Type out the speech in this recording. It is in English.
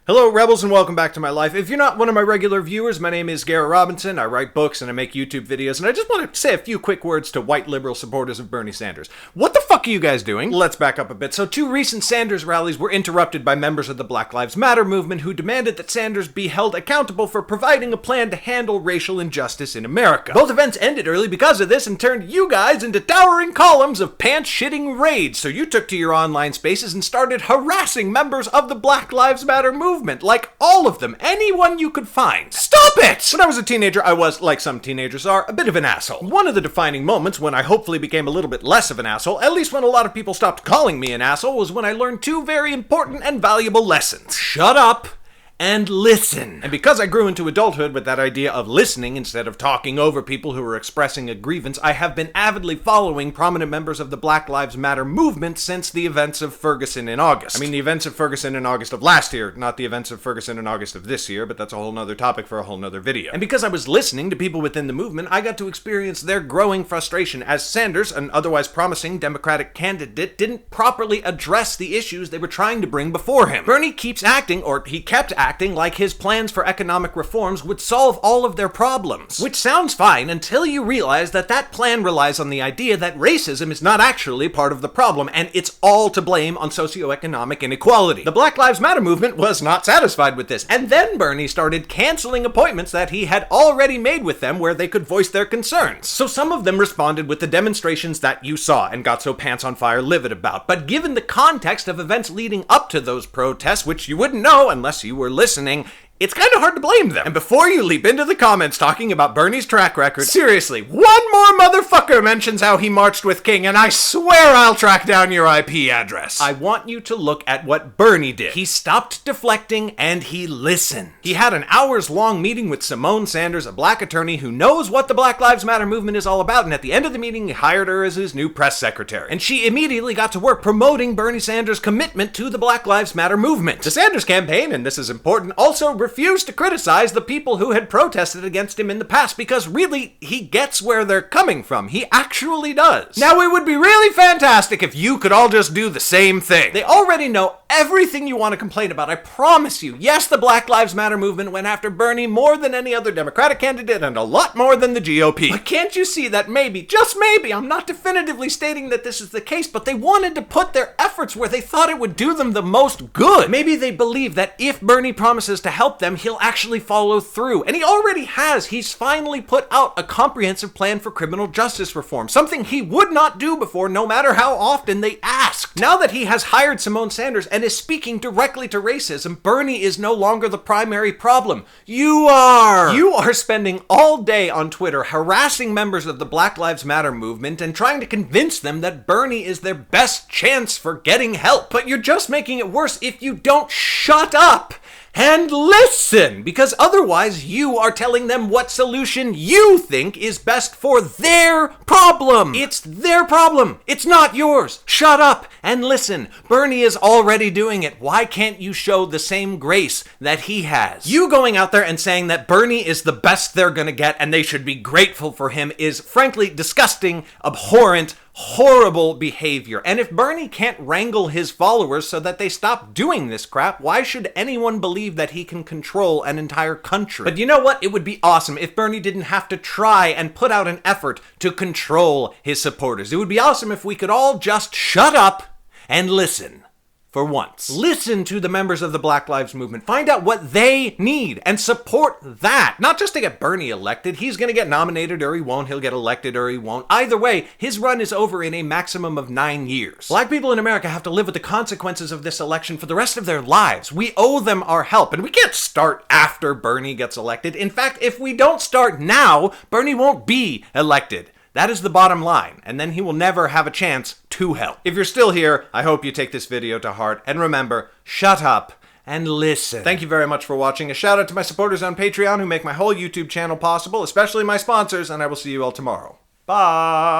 Hello, Rebels, and welcome back to my life. If you're not one of my regular viewers, my name is Garrett Robinson. I write books and I make YouTube videos, and I just want to say a few quick words to white liberal supporters of Bernie Sanders. What the fuck are you guys doing? Let's back up a bit. So, two recent Sanders rallies were interrupted by members of the Black Lives Matter movement who demanded that Sanders be held accountable for providing a plan to handle racial injustice in America. Both events ended early because of this and turned you guys into towering columns of pants-shitting rage, so you took to your online spaces and started harassing members of the Black Lives Matter movement. Like all of them, anyone you could find. Stop it! When I was a teenager, I was, like some teenagers are, a bit of an asshole. One of the defining moments when I hopefully became a little bit less of an asshole, at least when a lot of people stopped calling me an asshole, was when I learned two very important and valuable lessons. Shut up and listen. And because I grew into adulthood with that idea of listening instead of talking over people who were expressing a grievance, I have been avidly following prominent members of the Black Lives Matter movement since the events of Ferguson in August. I mean, the events of Ferguson in August of last year, not the events of Ferguson in August of this year, but that's a whole nother topic for a whole nother video. And because I was listening to people within the movement, I got to experience their growing frustration as Sanders, an otherwise promising Democratic candidate, didn't properly address the issues they were trying to bring before him. Bernie keeps acting, or he kept acting, like his plans for economic reforms would solve all of their problems. Which sounds fine until you realize that that plan relies on the idea that racism is not actually part of the problem, and it's all to blame on socioeconomic inequality. The Black Lives Matter movement was not satisfied with this, and then Bernie started canceling appointments that he had already made with them where they could voice their concerns. So some of them responded with the demonstrations that you saw and got so pants on fire livid about. But given the context of events leading up to those protests, which you wouldn't know unless you were listening, it's kind of hard to blame them. And before you leap into the comments talking about Bernie's track record, seriously, one more motherfucker mentions how he marched with King, and I swear I'll track down your IP address. I want you to look at what Bernie did. He stopped deflecting and he listened. He had an hours-long meeting with Simone Sanders, a black attorney who knows what the Black Lives Matter movement is all about, and at the end of the meeting, he hired her as his new press secretary. And she immediately got to work promoting Bernie Sanders' commitment to the Black Lives Matter movement. The Sanders campaign, and this is important, also refused to criticize the people who had protested against him in the past because really, he gets where they're coming from. He actually does. Now, it would be really fantastic if you could all just do the same thing. They already know everything you want to complain about, I promise you. Yes, the Black Lives Matter movement went after Bernie more than any other Democratic candidate and a lot more than the GOP. But can't you see that maybe, just maybe, I'm not definitively stating that this is the case, but they wanted to put their efforts where they thought it would do them the most good. Maybe they believe that if Bernie promises to help them, he'll actually follow through. And he already has. He's finally put out a comprehensive plan for criminal justice reform, something he would not do before no matter how often they asked. Now that he has hired Simone Sanders and is speaking directly to racism, Bernie is no longer the primary problem. You are! You are spending all day on Twitter harassing members of the Black Lives Matter movement and trying to convince them that Bernie is their best chance for getting help. But you're just making it worse if you don't shut up and listen, because otherwise you are telling them what solution you think is best for their problem. It's their problem. It's not yours. Shut up and listen. Bernie is already doing it. Why can't you show the same grace that he has? You going out there and saying that Bernie is the best they're gonna get and they should be grateful for him is frankly disgusting, abhorrent, horrible behavior. And if Bernie can't wrangle his followers so that they stop doing this crap, why should anyone believe that he can control an entire country? But you know what? It would be awesome if Bernie didn't have to try and put out an effort to control his supporters. It would be awesome if we could all just shut up and listen. For once. Listen to the members of the Black Lives Movement. Find out what they need and support that. Not just to get Bernie elected. He's going to get nominated or he won't. He'll get elected or he won't. Either way, his run is over in a maximum of 9 years. Black people in America have to live with the consequences of this election for the rest of their lives. We owe them our help, and we can't start after Bernie gets elected. In fact, if we don't start now, Bernie won't be elected. That is the bottom line, and then he will never have a chance to help. If you're still here, I hope you take this video to heart, and remember, shut up and listen. Thank you very much for watching. A shout out to my supporters on Patreon who make my whole YouTube channel possible, especially my sponsors, and I will see you all tomorrow. Bye!